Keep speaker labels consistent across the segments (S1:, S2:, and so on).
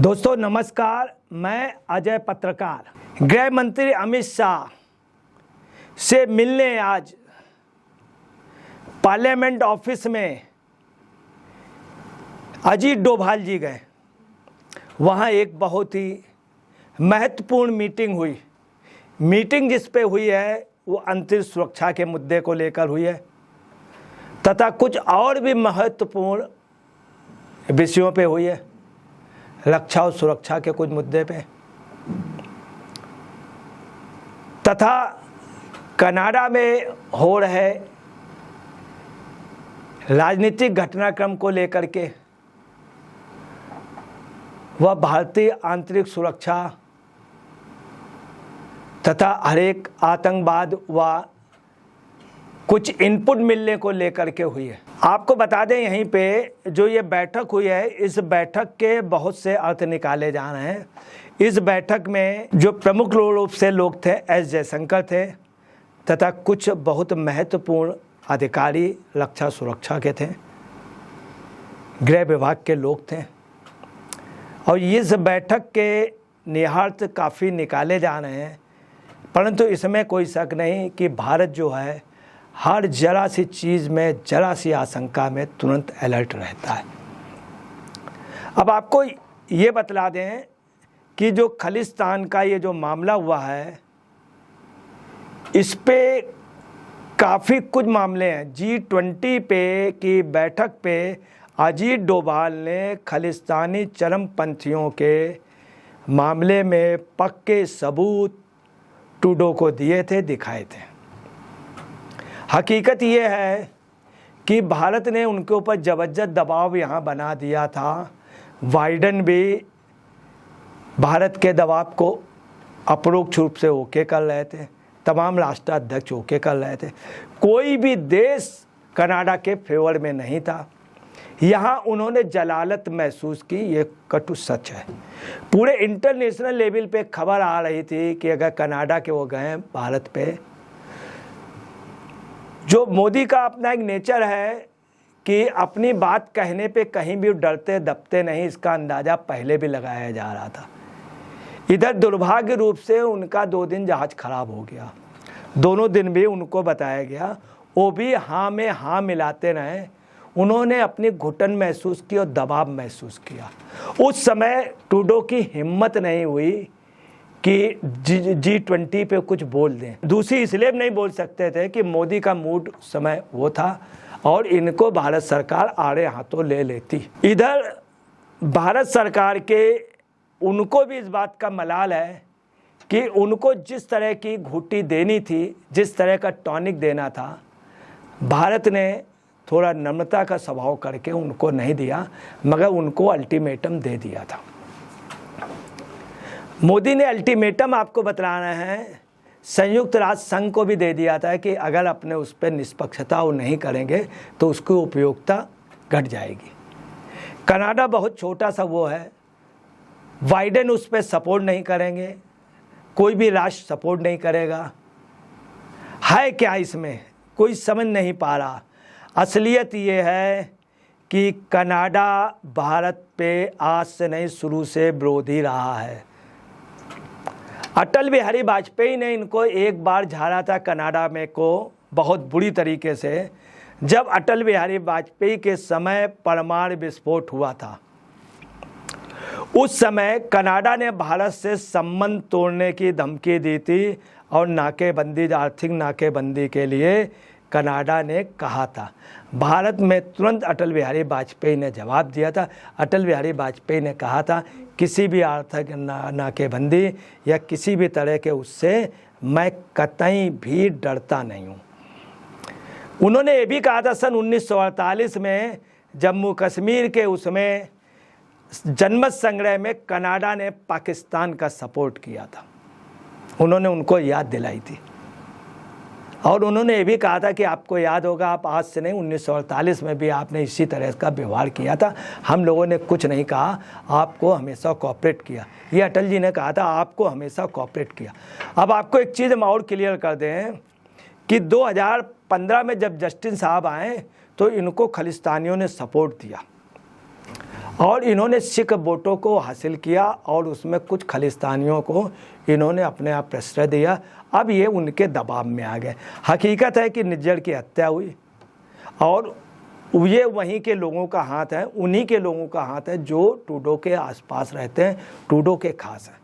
S1: दोस्तों नमस्कार, मैं अजय पत्रकार। गृह मंत्री अमित शाह से मिलने आज पार्लियामेंट ऑफिस में अजीत डोभाल जी गए। वहाँ एक बहुत ही महत्वपूर्ण मीटिंग हुई। मीटिंग जिस पे हुई है वो अंतरिक्ष सुरक्षा के मुद्दे को लेकर हुई है तथा कुछ और भी महत्वपूर्ण विषयों पे हुई है, रक्षा और सुरक्षा के कुछ मुद्दे पे, तथा कनाडा में हो रहे राजनीतिक घटनाक्रम को लेकर के वह भारतीय आंतरिक सुरक्षा तथा हरेक आतंकवाद व कुछ इनपुट मिलने को लेकर के हुई है। आपको बता दें, यहीं पे जो ये बैठक हुई है, इस बैठक के बहुत से अर्थ निकाले जा रहे हैं। इस बैठक में जो प्रमुख रूप से लोग थे, एस जयशंकर थे तथा कुछ बहुत महत्वपूर्ण अधिकारी रक्षा सुरक्षा के थे, गृह विभाग के लोग थे। और इस बैठक के निहितार्थ काफ़ी निकाले जा रहे हैं, परंतु इसमें कोई शक नहीं कि भारत जो है हर जरा सी चीज़ में, जरा सी आशंका में तुरंत अलर्ट रहता है। अब आपको ये बतला दें कि जो खालिस्तान का ये जो मामला हुआ है, इस पे काफ़ी कुछ मामले हैं। G20 पे की बैठक पे अजीत डोभाल ने खालिस्तानी चरमपंथियों के मामले में पक्के सबूत ट्रूडो को दिए थे, दिखाए थे। हकीकत ये है कि भारत ने उनके ऊपर ज़बरदस्त दबाव यहाँ बना दिया था। बाइडेन भी भारत के दबाव को अपरोक्ष रूप से ओके कर रहे थे, तमाम राष्ट्राध्यक्ष ओके कर रहे थे। कोई भी देश कनाडा के फेवर में नहीं था। यहाँ उन्होंने जलालत महसूस की, ये कटु सच है। पूरे इंटरनेशनल लेवल पे खबर आ रही थी कि अगर कनाडा के वो गए भारत पे, जो मोदी का अपना एक नेचर है कि अपनी बात कहने पे कहीं भी डरते दबते नहीं, इसका अंदाज़ा पहले भी लगाया जा रहा था। इधर दुर्भाग्य रूप से उनका 2 दिन जहाज़ खराब हो गया। दोनों दिन भी उनको बताया गया, वो भी हाँ में हाँ मिलाते रहे। उन्होंने अपनी घुटन महसूस की और दबाव महसूस किया। उस समय ट्रूडो की हिम्मत नहीं हुई कि G20 पे कुछ बोल दें। दूसरी इसलिए नहीं बोल सकते थे कि मोदी का मूड उस समय वो था और इनको भारत सरकार आड़े हाथों ले लेती। इधर भारत सरकार के उनको भी इस बात का मलाल है कि उनको जिस तरह की घुट्टी देनी थी, जिस तरह का टॉनिक देना था, भारत ने थोड़ा नम्रता का स्वभाव करके उनको नहीं दिया, मगर उनको अल्टीमेटम दे दिया था। मोदी ने अल्टीमेटम, आपको बता रहे हैं, संयुक्त राष्ट्र संघ को भी दे दिया था कि अगर अपने उस पर निष्पक्षता वो नहीं करेंगे तो उसकी उपयोगिता घट जाएगी। कनाडा बहुत छोटा सा वो है, बाइडेन उस पर सपोर्ट नहीं करेंगे, कोई भी राष्ट्र सपोर्ट नहीं करेगा। है क्या इसमें, कोई समझ नहीं पा रहा। असलियत ये है कि कनाडा भारत पे आज से नहीं, शुरू से विरोधी रहा है। अटल बिहारी वाजपेयी ने इनको एक बार झाड़ा था कनाडा में को बहुत बुरी तरीके से, जब अटल बिहारी वाजपेयी के समय परमाणु विस्फोट हुआ था। उस समय कनाडा ने भारत से संबंध तोड़ने की धमकी दी थी और नाकेबंदी, आर्थिक नाकेबंदी के लिए कनाडा ने कहा था। भारत में तुरंत अटल बिहारी वाजपेयी ने जवाब दिया था। अटल बिहारी वाजपेयी ने कहा था किसी भी आर्थिक नाकेबंदी या किसी भी तरह के उससे मैं कतई भी डरता नहीं हूँ। उन्होंने ये भी कहा था सन 1948 में जम्मू कश्मीर के उसमें जनमत संग्रह में कनाडा ने पाकिस्तान का सपोर्ट किया था। उन्होंने उनको याद दिलाई थी। और उन्होंने ये भी कहा था कि आपको याद होगा, आप आज से नहीं, 1948 में भी आपने इसी तरह का व्यवहार किया था, हम लोगों ने कुछ नहीं कहा, आपको हमेशा कोऑपरेट किया। ये अटल जी ने कहा था, आपको हमेशा कोऑपरेट किया। अब आपको एक चीज़ हम और क्लियर कर दें कि 2015 में जब जस्टिन साहब आए तो इनको खालिस्तानियों ने सपोर्ट दिया और इन्होंने सिख वोटों को हासिल किया और उसमें कुछ खालिस्तानियों को इन्होंने अपने आप प्रश्रय दिया। अब ये उनके दबाव में आ गए। हकीकत है कि निज्जर की हत्या हुई और ये वहीं के लोगों का हाथ है, उन्हीं के लोगों का हाथ है जो ट्रूडो के आसपास रहते हैं, ट्रूडो के खास हैं।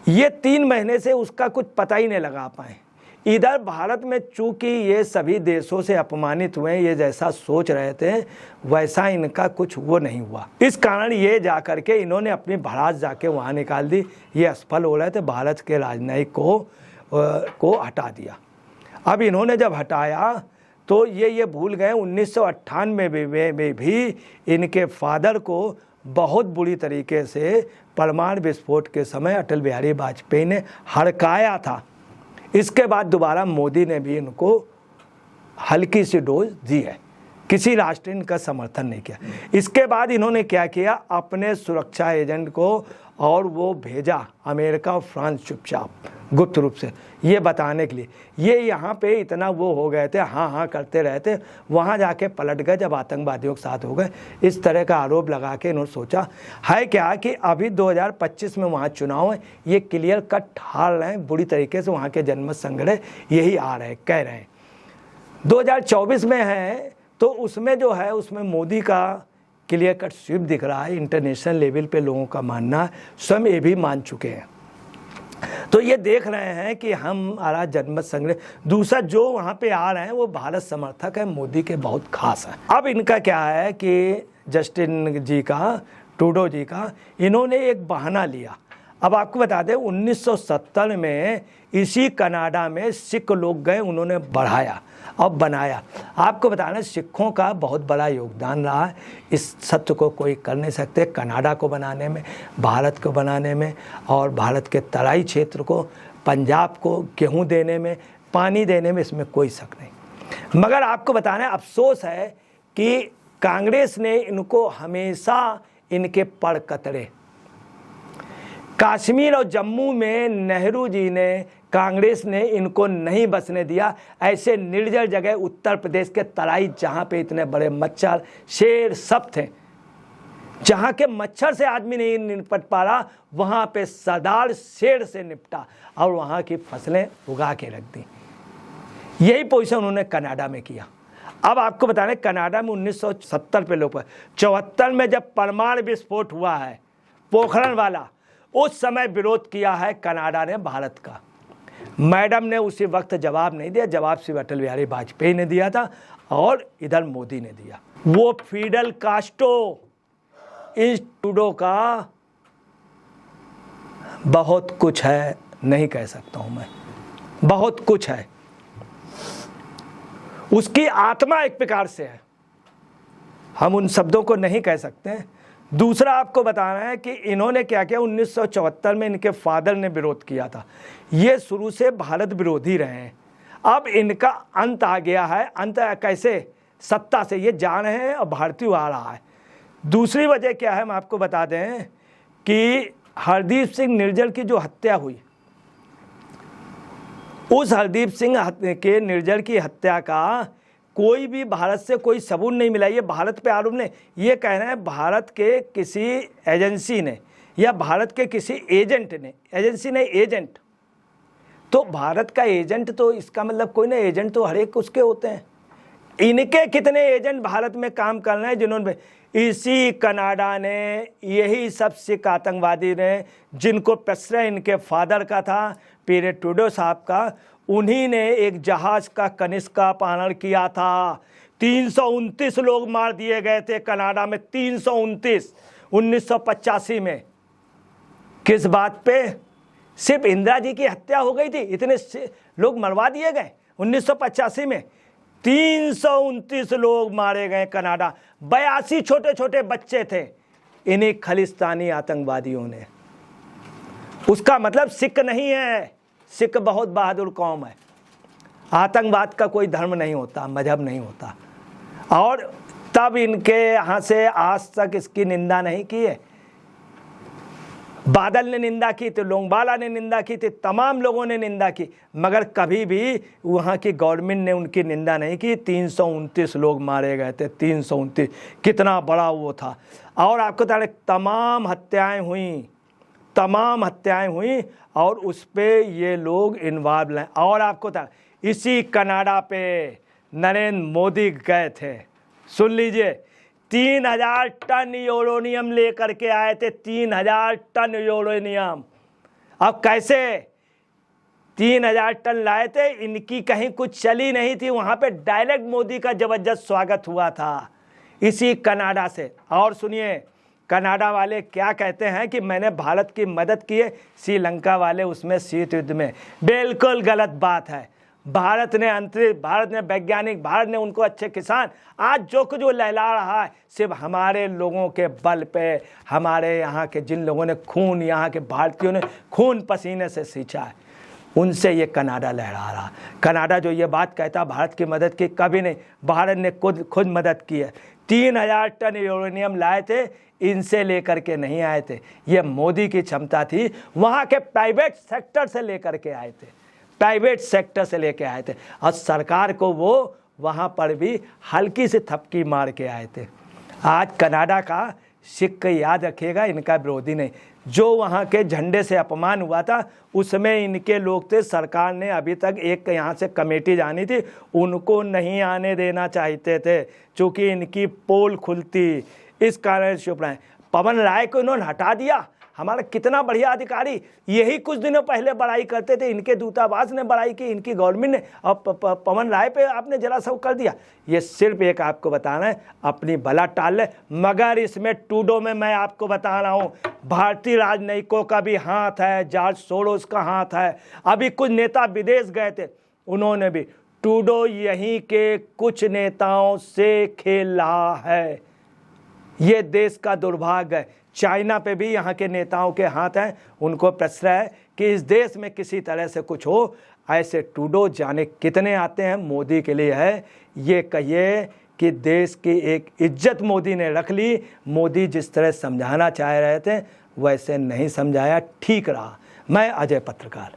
S1: ये 3 महीने से उसका कुछ पता ही नहीं लगा पाए। इधर भारत में चूंकि ये सभी देशों से अपमानित हुए, ये जैसा सोच रहे थे वैसा इनका कुछ वो नहीं हुआ। इस कारण ये जा कर के इन्होंने अपनी भड़ास जाके वहाँ निकाल दी। ये असफल हो रहे थे, भारत के राजनयिक को हटा दिया। अब इन्होंने जब हटाया तो ये भूल गए 1998 में भी इनके फादर को बहुत बुरी तरीके से परमाणु विस्फोट के समय अटल बिहारी वाजपेयी ने हड़काया था। इसके बाद दोबारा मोदी ने भी इनको हल्की सी डोज दी है, किसी राष्ट्र ने इनका समर्थन नहीं किया। इसके बाद इन्होंने क्या किया, अपने सुरक्षा एजेंट को और वो भेजा अमेरिका और फ्रांस चुपचाप गुप्त रूप से ये बताने के लिए। ये यहाँ पे इतना वो हो गए थे, हाँ करते रहते, वहाँ जाके पलट गए जब आतंकवादियों के साथ हो गए। इस तरह का आरोप लगा के इन्होंने सोचा है क्या कि अभी 2025 में वहाँ चुनाव है, ये क्लियर कट हार रहे हैं बुरी तरीके से। वहाँ के जनमत संग्रह यही आ रहे हैं, कह रहे हैं 2024 में है तो उसमें जो है उसमें मोदी का क्लियर कट स्वीप दिख रहा है। इंटरनेशनल लेवल पे लोगों का मानना, स्वयं ये भी मान चुके हैं। तो ये देख रहे हैं कि हमारा जनमत संग्रह, दूसरा जो वहाँ पे आ रहे हैं वो भारत समर्थक है, मोदी के बहुत खास है। अब इनका क्या है कि जस्टिन जी का, ट्रूडो जी का, इन्होंने एक बहाना लिया। अब आपको बता दें 1970 में इसी कनाडा में सिख लोग गए, उन्होंने बढ़ाया और बनाया। आपको बताना सिखों का बहुत बड़ा योगदान रहा है, इस सत्य को कोई कर नहीं सकते। कनाडा को बनाने में, भारत को बनाने में और भारत के तराई क्षेत्र को, पंजाब को गेहूं देने में, पानी देने में, इसमें कोई शक नहीं। मगर आपको बताना अफसोस है कि कांग्रेस ने इनको हमेशा इनके पर कतरे। कश्मीर और जम्मू में नेहरू जी ने, कांग्रेस ने इनको नहीं बसने दिया। ऐसे निर्जल जगह उत्तर प्रदेश के तराई जहाँ पे इतने बड़े मच्छर, शेर सब थे, जहाँ के मच्छर से आदमी नहीं निपट पा रहा, वहाँ पे सरदार शेर से निपटा और वहाँ की फसलें उगा के रख दी। यही पोजीशन उन्होंने कनाडा में किया। अब आपको बता रहे कनाडा में 1970 पे लोग, 74 में जब परमाणु विस्फोट हुआ है पोखरण वाला, उस समय विरोध किया है कनाडा ने भारत का। मैडम ने उसी वक्त जवाब नहीं दिया, जवाब सिर्फ अटल बिहारी वाजपेयी ने दिया था और इधर मोदी ने दिया। वो फिडेल कास्ट्रो, इस ट्रूडो का बहुत कुछ है, नहीं कह सकता हूं मैं, बहुत कुछ है। उसकी आत्मा एक प्रकार से है, हम उन शब्दों को नहीं कह सकते। दूसरा आपको बताना है कि इन्होंने क्या किया, 1974 में इनके फादर ने विरोध किया था। ये शुरू से भारत विरोधी रहे हैं। अब इनका अंत आ गया है। अंत कैसे? सत्ता से ये जा रहे हैं और भारतीय आ रहा है। दूसरी वजह क्या है, हम आपको बता दें कि हरदीप सिंह निर्जल की जो हत्या हुई, उस हरदीप सिंह के निर्जल की हत्या का कोई भी भारत से कोई सबूत नहीं मिला। ये भारत पे आरोप नहीं, ये कह रहे हैं भारत के किसी एजेंसी ने या भारत के किसी एजेंट ने, एजेंसी नहीं एजेंट, तो भारत का एजेंट, तो इसका मतलब कोई ना, एजेंट तो हर एक उसके होते हैं। इनके कितने एजेंट भारत में काम कर रहे हैं जिन्होंने, इसी कनाडा ने, यही सब सिख आतंकवादी ने, जिनको प्रश्रय इनके फादर का था, पीरे ट्रूडो साहब का, उन्हीं ने एक जहाज का कनिष्क का अपहरण किया था। 329 लोग मार दिए गए थे कनाडा में, 329 1985 में। किस बात पे? सिर्फ इंदिरा जी की हत्या हो गई थी, इतने लोग मरवा दिए गए 1985 में। 329 लोग मारे गए कनाडा, 82 छोटे छोटे बच्चे थे इन्हीं खालिस्तानी आतंकवादियों ने। उसका मतलब सिख नहीं है, सिख बहुत बहादुर कौम है। आतंकवाद का कोई धर्म नहीं होता, मजहब नहीं होता। और तब इनके यहाँ से आज तक इसकी निंदा नहीं की है। बादल ने निंदा की थी, लोंगवाला ने निंदा की थी, तमाम लोगों ने निंदा की, मगर कभी भी वहाँ की गवर्नमेंट ने उनकी निंदा नहीं की। 329 लोग मारे गए थे, 329, कितना बड़ा वो था। और आपको बता तमाम हत्याएं हुई और उस पर ये लोग इन्वॉल्व हैं। और आपको बता इसी कनाडा पे नरेंद्र मोदी गए थे, सुन लीजिए, 3000 टन यूरेनियम लेकर के आए थे, 3000 टन यूरेनियम। अब कैसे 3000 टन लाए थे, इनकी कहीं कुछ चली नहीं थी, वहां पे डायरेक्ट मोदी का जबरदस्त स्वागत हुआ था इसी कनाडा से। और सुनिए कनाडा वाले क्या कहते हैं कि मैंने भारत की मदद की है, श्रीलंका वाले उसमें शीत युद्ध में। बिल्कुल गलत बात है। भारत ने अंतरिक्ष, भारत ने वैज्ञानिक, भारत ने उनको अच्छे किसान, आज जो कुछ वो लहला रहा है सिर्फ हमारे लोगों के बल पे, हमारे यहाँ के जिन लोगों ने खून, यहाँ के भारतीयों ने खून पसीने से सींचा है, उनसे ये कनाडा लहरा रहा। कनाडा जो ये बात कहता भारत की मदद की, कभी नहीं, भारत ने खुद मदद की है। 3000 टन यूरेनियम लाए थे, इनसे लेकर के नहीं आए थे, ये मोदी की क्षमता थी। वहाँ के प्राइवेट सेक्टर से लेकर के आए थे, प्राइवेट सेक्टर से लेके आए थे, और सरकार को वो वहाँ पर भी हल्की से थपकी मार के आए थे। आज कनाडा का सिक्का याद रखिएगा, इनका विरोधी नहीं। जो वहाँ के झंडे से अपमान हुआ था उसमें इनके लोग थे। सरकार ने अभी तक एक यहाँ से कमेटी जानी थी, उनको नहीं आने देना चाहते थे क्योंकि इनकी पोल खुलती, इस कारण चुप रहे। पवन राय को इन्होंने हटा दिया, हमारा कितना बढ़िया अधिकारी, यही कुछ दिनों पहले बड़ाई करते थे, इनके दूतावास ने बड़ाई की, इनकी गवर्नमेंट ने, और पवन राय पे आपने जरा सब कर दिया। ये सिर्फ एक आपको बताना है, अपनी भला टाल ले। मगर इसमें टूडो में मैं आपको बता रहा हूँ भारतीय राजनयिकों का भी हाथ है, जॉर्ज सोरोस का हाथ है। अभी कुछ नेता विदेश गए थे, उन्होंने भी, टूडो यहीं के कुछ नेताओं से खेल रहा है। ये देश का दुर्भाग्य है। चाइना पे भी यहाँ के नेताओं के हाथ हैं, उनको प्रश्रय है कि इस देश में किसी तरह से कुछ हो। ऐसे टूडो जाने कितने आते हैं, मोदी के लिए है। ये कहिए कि देश की एक इज्जत मोदी ने रख ली। मोदी जिस तरह समझाना चाह रहे थे वैसे नहीं समझाया, ठीक रहा। मैं अजय पत्रकार।